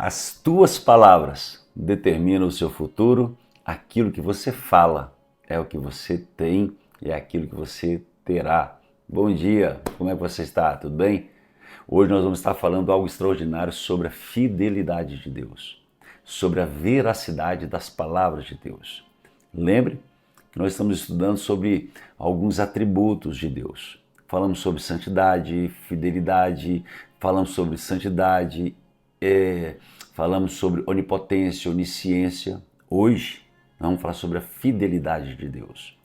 As tuas palavras determinam o seu futuro. Aquilo que você fala é o que você tem e é aquilo que você terá. Bom dia, como é que você está? Tudo bem? Hoje nós vamos estar falando algo extraordinário sobre a fidelidade de Deus, sobre a veracidade das palavras de Deus. Lembre que nós estamos estudando sobre alguns atributos de Deus. Falamos sobre santidade, fidelidade, falamos sobre santidade, falamos sobre onipotência, onisciência. Hoje vamos falar sobre a fidelidade de Deus.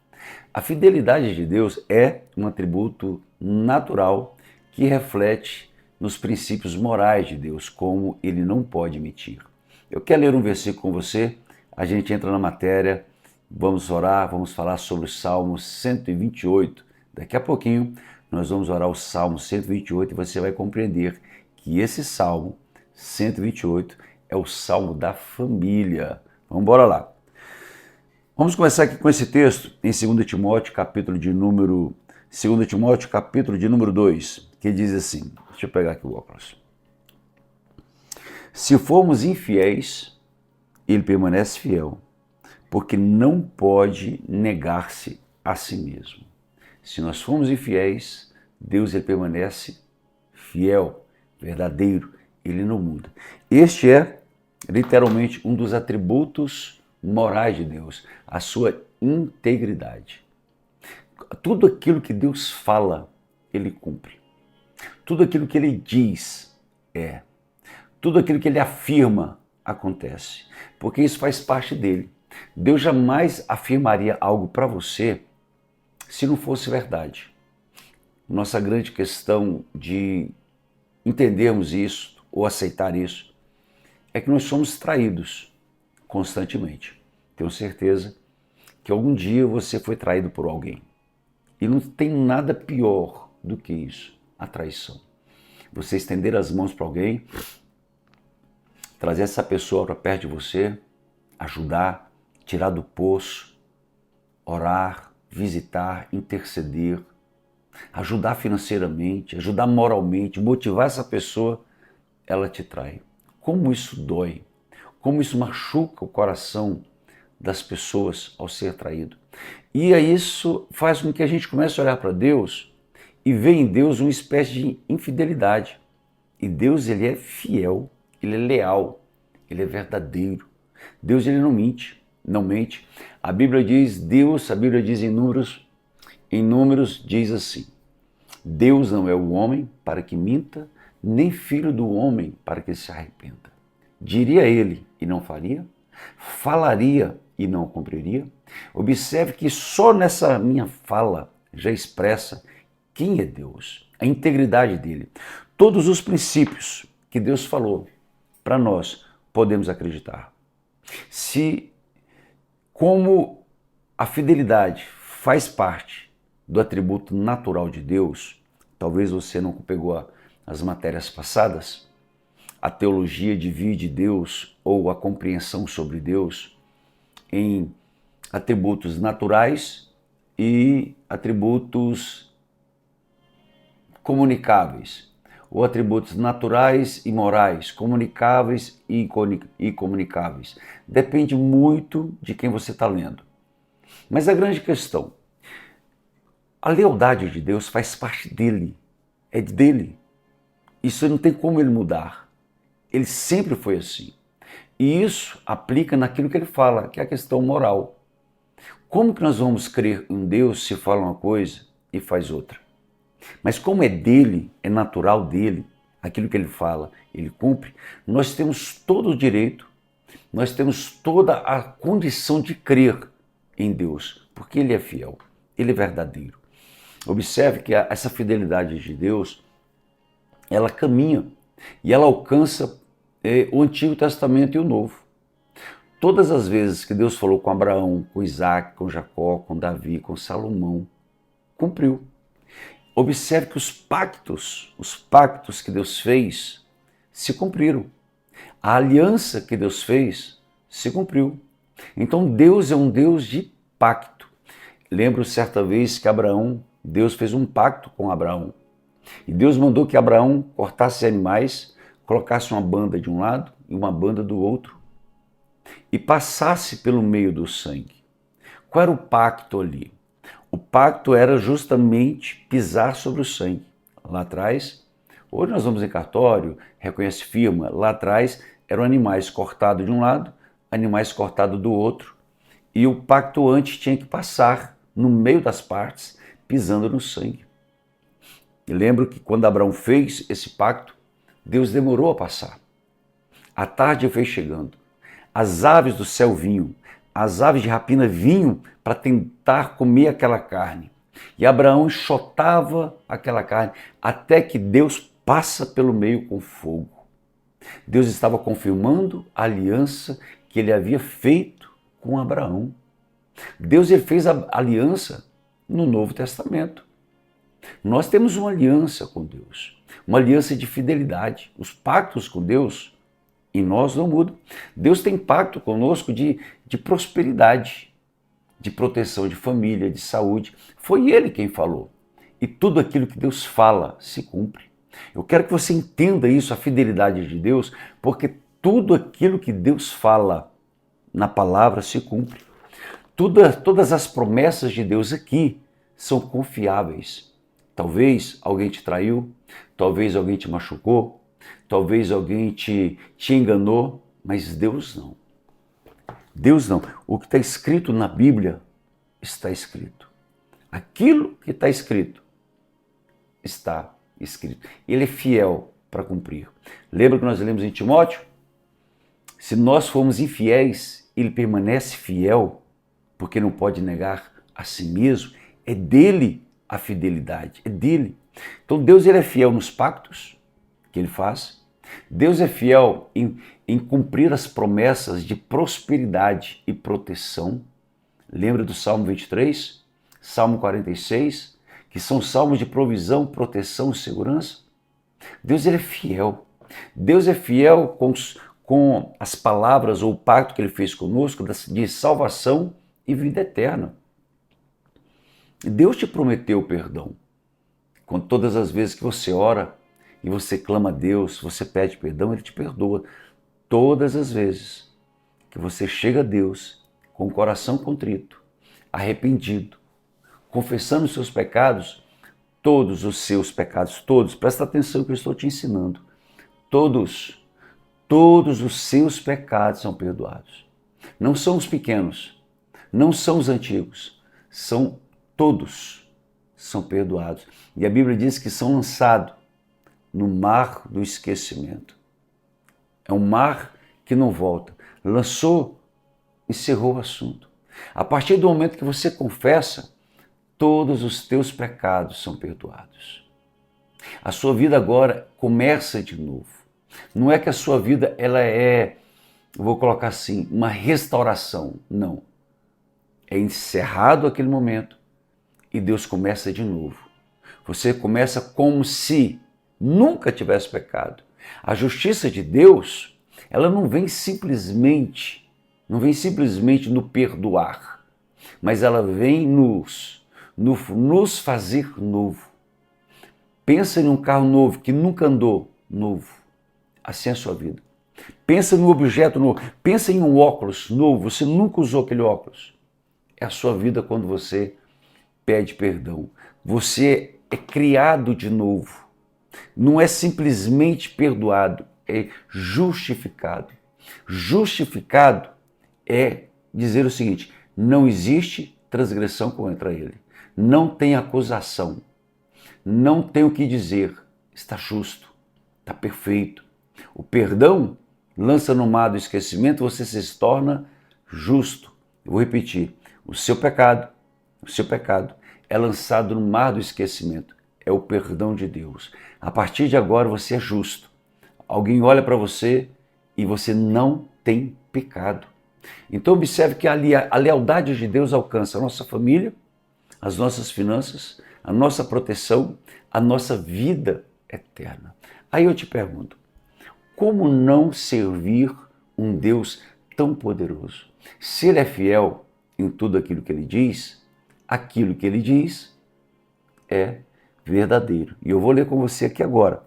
A fidelidade de Deus é um atributo natural que reflete nos princípios morais de Deus, como ele não pode mentir. Eu quero ler um versículo com você, a gente entra na matéria, vamos orar, vamos falar sobre o Salmo 128. Daqui a pouquinho nós vamos orar o Salmo 128 e você vai compreender que esse Salmo 128 é o Salmo da família. Vamos embora lá. Vamos começar aqui com esse texto em 2 Timóteo, capítulo de número 2, que diz assim, deixa eu pegar aqui o óculos. Se formos infiéis, ele permanece fiel, porque não pode negar-se a si mesmo. Se nós formos infiéis, Deus ele permanece fiel, verdadeiro, ele não muda. Este é literalmente um dos atributos morais de Deus, a sua integridade. Tudo aquilo que Deus fala, ele cumpre. Tudo aquilo que ele diz é. Tudo aquilo que ele afirma acontece, porque isso faz parte dele. Deus jamais afirmaria algo para você se não fosse verdade. Nossa grande questão de entendermos isso ou aceitar isso é que nós somos traídos constantemente. Tenho certeza que algum dia você foi traído por alguém. E não tem nada pior do que isso, a traição. Você estender as mãos para alguém, trazer essa pessoa para perto de você, ajudar, tirar do poço, orar, visitar, interceder, ajudar financeiramente, ajudar moralmente, motivar essa pessoa, ela te trai. Como isso dói, como isso machuca o coração das pessoas ao ser traído. E aí isso faz com que a gente comece a olhar para Deus e ver em Deus uma espécie de infidelidade. E Deus ele é fiel, ele é leal, ele é verdadeiro. Deus ele não mente, não mente. A Bíblia diz, em Números diz assim, Deus não é o homem para que minta, nem filho do homem para que se arrependa. Diria ele e não faria? Falaria e não cumpriria? Observe que só nessa minha fala já expressa quem é Deus, a integridade dele. Todos os princípios que Deus falou para nós podemos acreditar. Se, como a fidelidade faz parte do atributo natural de Deus, talvez você não pegou as matérias passadas, a teologia divide Deus ou a compreensão sobre Deus em atributos naturais e atributos comunicáveis, ou atributos naturais e morais, comunicáveis e comunicáveis. Depende muito de quem você está lendo. Mas a grande questão, a lealdade de Deus faz parte dele, é dele. Isso não tem como ele mudar. Ele sempre foi assim. E isso aplica naquilo que ele fala, que é a questão moral. Como que nós vamos crer em Deus se fala uma coisa e faz outra? Mas como é dele, é natural dele, aquilo que ele fala, ele cumpre, nós temos todo o direito, nós temos toda a condição de crer em Deus, porque ele é fiel, ele é verdadeiro. Observe que essa fidelidade de Deus, ela caminha e ela alcança o Antigo Testamento e o Novo. Todas as vezes que Deus falou com Abraão, com Isaac, com Jacó, com Davi, com Salomão, cumpriu. Observe que os pactos que Deus fez se cumpriram. A aliança que Deus fez se cumpriu. Então Deus é um Deus de pacto. Lembro certa vez que Deus fez um pacto com Abraão. E Deus mandou que Abraão cortasse animais, colocasse uma banda de um lado e uma banda do outro e passasse pelo meio do sangue. Qual era o pacto ali? O pacto era justamente pisar sobre o sangue. Lá atrás, hoje nós vamos em cartório, reconhece firma, lá atrás eram animais cortados de um lado, animais cortados do outro, e o pactuante tinha que passar no meio das partes, pisando no sangue. E lembro que quando Abraão fez esse pacto, Deus demorou a passar. A tarde foi chegando. As aves do céu vinham, as aves de rapina vinham para tentar comer aquela carne. E Abraão enxotava aquela carne até que Deus passa pelo meio com fogo. Deus estava confirmando a aliança que ele havia feito com Abraão. Deus ele fez a aliança no Novo Testamento. Nós temos uma aliança com Deus, uma aliança de fidelidade. Os pactos com Deus em nós não mudam. Deus tem pacto conosco de prosperidade, de proteção de família, de saúde. Foi Ele quem falou. E tudo aquilo que Deus fala se cumpre. Eu quero que você entenda isso, a fidelidade de Deus, porque tudo aquilo que Deus fala na palavra se cumpre. Todas as promessas de Deus aqui são confiáveis. Talvez alguém te traiu, talvez alguém te machucou, talvez alguém te enganou, mas Deus não. Deus não. O que está escrito na Bíblia está escrito. Aquilo que está escrito está escrito. Ele é fiel para cumprir. Lembra que nós lemos em Timóteo? Se nós formos infiéis, ele permanece fiel, porque não pode negar a si mesmo. É dele a fidelidade, é dele. Então Deus ele é fiel nos pactos que ele faz. Deus é fiel em cumprir as promessas de prosperidade e proteção. Lembra do Salmo 23, Salmo 46, que são salmos de provisão, proteção e segurança? Deus ele é fiel. Deus é fiel com as palavras ou o pacto que ele fez conosco de salvação e vida eterna. Deus te prometeu perdão. Com todas as vezes que você ora e você clama a Deus, você pede perdão, Ele te perdoa. Todas as vezes que você chega a Deus com o coração contrito, arrependido, confessando os seus pecados, todos os seus pecados, todos, presta atenção que eu estou te ensinando, todos os seus pecados são perdoados. Não são os pequenos, não são os antigos, são todos são perdoados. E a Bíblia diz que são lançados no mar do esquecimento. É um mar que não volta. Lançou, encerrou o assunto. A partir do momento que você confessa, todos os teus pecados são perdoados. A sua vida agora começa de novo. Não é que a sua vida ela vou colocar assim, uma restauração. Não. É encerrado aquele momento e Deus começa de novo. Você começa como se nunca tivesse pecado. A justiça de Deus, ela não vem simplesmente no perdoar, mas ela vem nos fazer novo. Pensa em um carro novo que nunca andou, novo. Assim é a sua vida. Pensa em um objeto novo, pensa em um óculos novo, você nunca usou aquele óculos. É a sua vida quando você pede perdão. Você é criado de novo. Não é simplesmente perdoado, é justificado. Justificado é dizer o seguinte: não existe transgressão contra ele. Não tem acusação. Não tem o que dizer. Está justo, está perfeito. O perdão lança no mar do esquecimento, você se torna justo. Eu vou repetir. O seu pecado é lançado no mar do esquecimento. É o perdão de Deus. A partir de agora você é justo. Alguém olha para você e você não tem pecado. Então observe que a lealdade de Deus alcança a nossa família, as nossas finanças, a nossa proteção, a nossa vida eterna. Aí eu te pergunto, como não servir um Deus tão poderoso? Se Ele é fiel em tudo aquilo que Ele diz é verdadeiro. E eu vou ler com você aqui agora,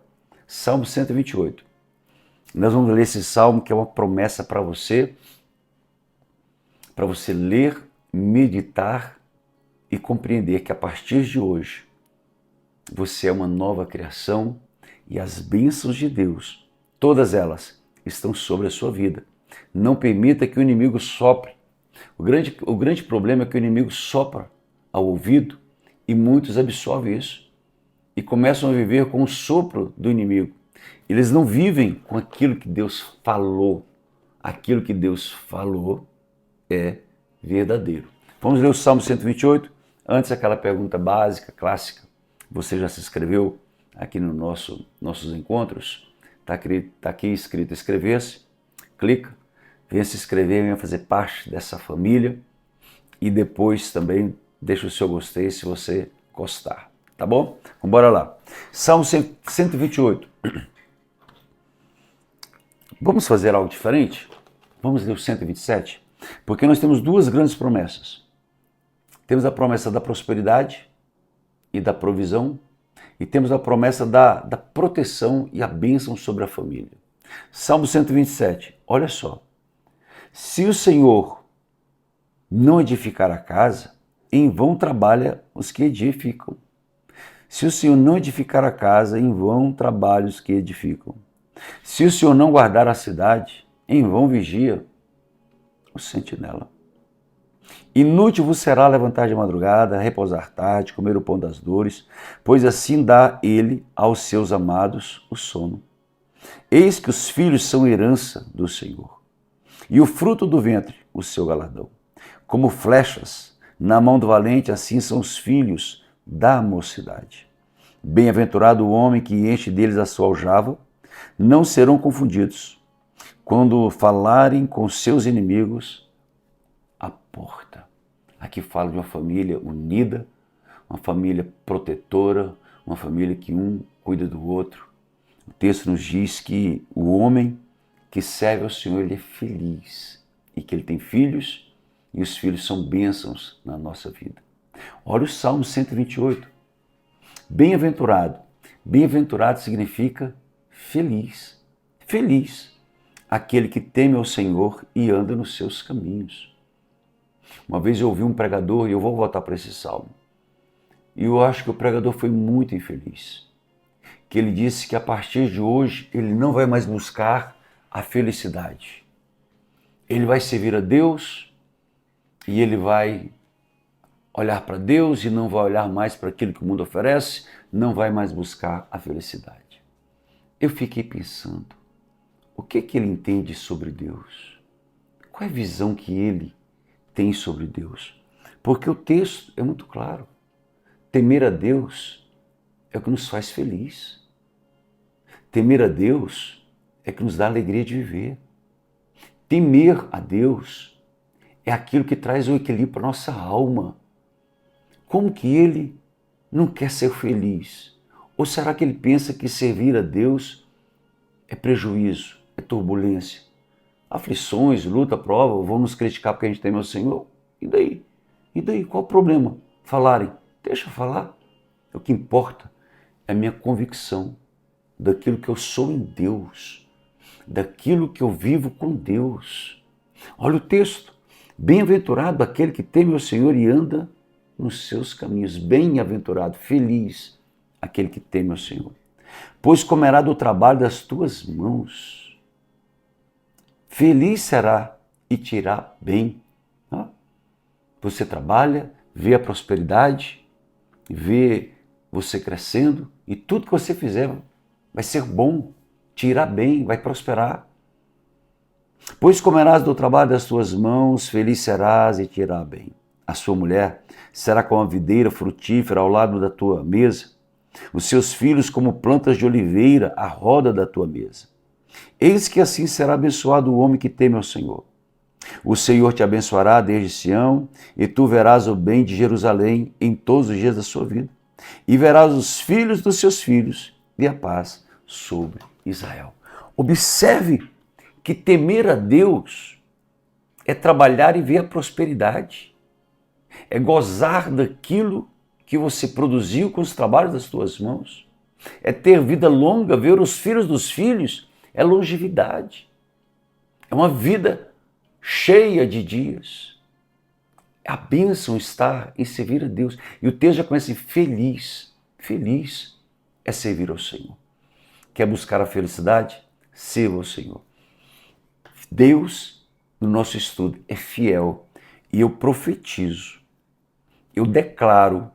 Salmo 128. Nós vamos ler esse salmo que é uma promessa para você ler, meditar e compreender que a partir de hoje você é uma nova criação e as bênçãos de Deus, todas elas, estão sobre a sua vida. Não permita que o inimigo sopre. O grande problema é que o inimigo sopra ao ouvido e muitos absorvem isso e começam a viver com o sopro do inimigo. Eles não vivem com aquilo que Deus falou. Aquilo que Deus falou é verdadeiro. Vamos ler o Salmo 128. Antes, aquela pergunta básica, clássica. Você já se inscreveu aqui nos nossos encontros? Está aqui escrito inscrever-se. Clica, venha se inscrever, venha fazer parte dessa família. E depois também deixa o seu gostei se você gostar. Tá bom? Vamos embora lá. Salmo 128. Vamos fazer algo diferente? Vamos ler o 127? Porque nós temos duas grandes promessas. Temos a promessa da prosperidade e da provisão, e temos a promessa da proteção e a bênção sobre a família. Salmo 127, olha só. Se o Senhor não edificar a casa, em vão trabalha os que edificam. Se o Senhor não edificar a casa, em vão trabalham os que edificam. Se o Senhor não guardar a cidade, em vão vigia o sentinela. Inútil vos será levantar de madrugada, repousar tarde, comer o pão das dores, pois assim dá ele aos seus amados o sono. Eis que os filhos são herança do Senhor, e o fruto do ventre, o seu galardão. Como flechas na mão do valente, assim são os filhos da mocidade. Bem-aventurado o homem que enche deles a sua aljava, não serão confundidos. Quando falarem com seus inimigos, a porta. Aqui fala de uma família unida, uma família protetora, uma família que um cuida do outro. O texto nos diz que o homem que serve ao Senhor, ele é feliz e que ele tem filhos e os filhos são bênçãos na nossa vida. Olha o Salmo 128. Bem-aventurado. Bem-aventurado significa feliz. Feliz aquele que teme ao Senhor e anda nos seus caminhos. Uma vez eu ouvi um pregador, e eu vou voltar para esse salmo, e eu acho que o pregador foi muito infeliz, que ele disse que a partir de hoje ele não vai mais buscar a felicidade. Ele vai servir a Deus e ele vai olhar para Deus e não vai olhar mais para aquilo que o mundo oferece, não vai mais buscar a felicidade. Eu fiquei pensando, o que ele entende sobre Deus? Qual é a visão que ele tem sobre Deus? Porque o texto é muito claro. Temer a Deus é o que nos faz feliz. Temer a Deus é o que nos dá alegria de viver. Temer a Deus é aquilo que traz o equilíbrio para a nossa alma. Como que ele não quer ser feliz? Ou será que ele pensa que servir a Deus é prejuízo, é turbulência? Aflições, luta, prova, vão nos criticar porque a gente teme ao Senhor? E daí? E daí? Qual o problema? Falarem? Deixa eu falar. O que importa é a minha convicção daquilo que eu sou em Deus, daquilo que eu vivo com Deus. Olha o texto. Bem-aventurado aquele que teme ao Senhor e anda nos seus caminhos. Bem-aventurado, feliz aquele que teme ao Senhor. Pois comerá do trabalho das tuas mãos. Feliz será e te irá bem. Você trabalha, vê a prosperidade, vê você crescendo e tudo que você fizer vai ser bom, te irá bem, vai prosperar. Pois comerás do trabalho das tuas mãos, feliz serás e te irá bem. A sua mulher será como a videira frutífera ao lado da tua mesa, os seus filhos como plantas de oliveira à roda da tua mesa. Eis que assim será abençoado o homem que teme ao Senhor. O Senhor te abençoará desde Sião, e tu verás o bem de Jerusalém em todos os dias da sua vida, e verás os filhos dos seus filhos e a paz sobre Israel. Observe que temer a Deus é trabalhar e ver a prosperidade, é gozar daquilo que você produziu com os trabalhos das tuas mãos, é ter vida longa, ver os filhos dos filhos é longevidade, é uma vida cheia de dias. A bênção está em servir a Deus. E o texto já começa assim, feliz é servir ao Senhor. Quer buscar a felicidade? Sirva ao Senhor. Deus, no nosso estudo, é fiel. E eu profetizo, eu declaro,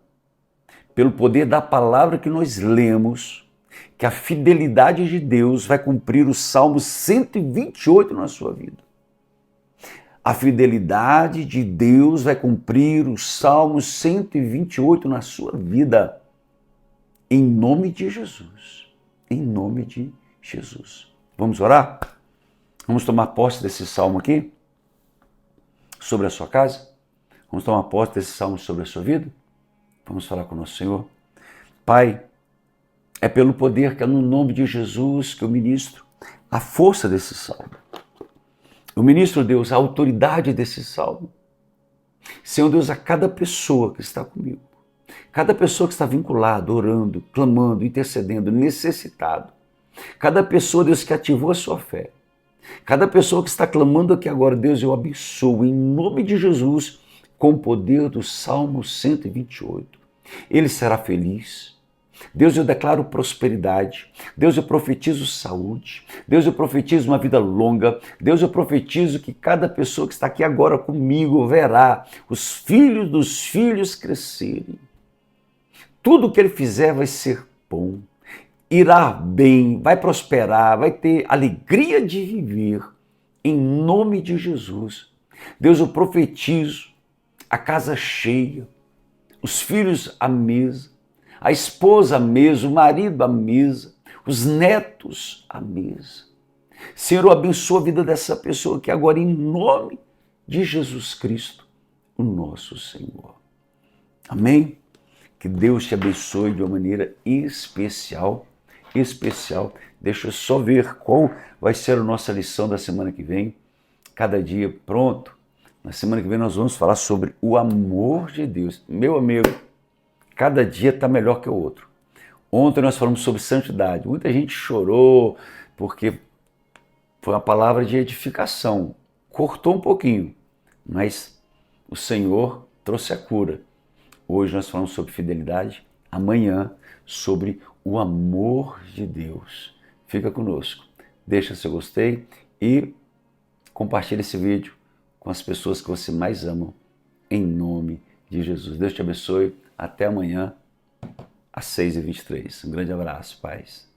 pelo poder da palavra que nós lemos, que a fidelidade de Deus vai cumprir o Salmo 128 na sua vida. A fidelidade de Deus vai cumprir o Salmo 128 na sua vida. Em nome de Jesus. Em nome de Jesus. Vamos orar? Vamos tomar posse desse salmo aqui? Sobre a sua casa? Vamos tomar posse desse salmo sobre a sua vida? Vamos falar com o nosso Senhor? Pai, é pelo poder que é no nome de Jesus que eu ministro a força desse salmo. Eu ministro, Deus, a autoridade desse salmo. Senhor Deus, a cada pessoa que está comigo, cada pessoa que está vinculada, orando, clamando, intercedendo, necessitado, cada pessoa, Deus, que ativou a sua fé, cada pessoa que está clamando aqui agora, Deus, eu abençoo em nome de Jesus com o poder do Salmo 128. Ele será feliz. Deus, eu declaro prosperidade. Deus, eu profetizo saúde. Deus, eu profetizo uma vida longa. Deus, eu profetizo que cada pessoa que está aqui agora comigo verá os filhos dos filhos crescerem. Tudo que ele fizer vai ser bom, irá bem, vai prosperar, vai ter alegria de viver, em nome de Jesus. Deus, eu profetizo a casa cheia, os filhos à mesa, a esposa à mesa, o marido à mesa, os netos à mesa. Senhor, eu abençoo a vida dessa pessoa que agora, em nome de Jesus Cristo, o nosso Senhor. Amém? Que Deus te abençoe de uma maneira especial. Deixa eu só ver qual vai ser a nossa lição da semana que vem. Cada dia, pronto. Na semana que vem nós vamos falar sobre o amor de Deus. Meu amigo, cada dia está melhor que o outro. Ontem nós falamos sobre santidade. Muita gente chorou porque foi uma palavra de edificação. Cortou um pouquinho, mas o Senhor trouxe a cura. Hoje nós falamos sobre fidelidade, amanhã sobre o amor de Deus. Fica conosco, deixa seu gostei e compartilhe esse vídeo com as pessoas que você mais ama, em nome de Jesus. Deus te abençoe, até amanhã às 6h23. Um grande abraço, paz.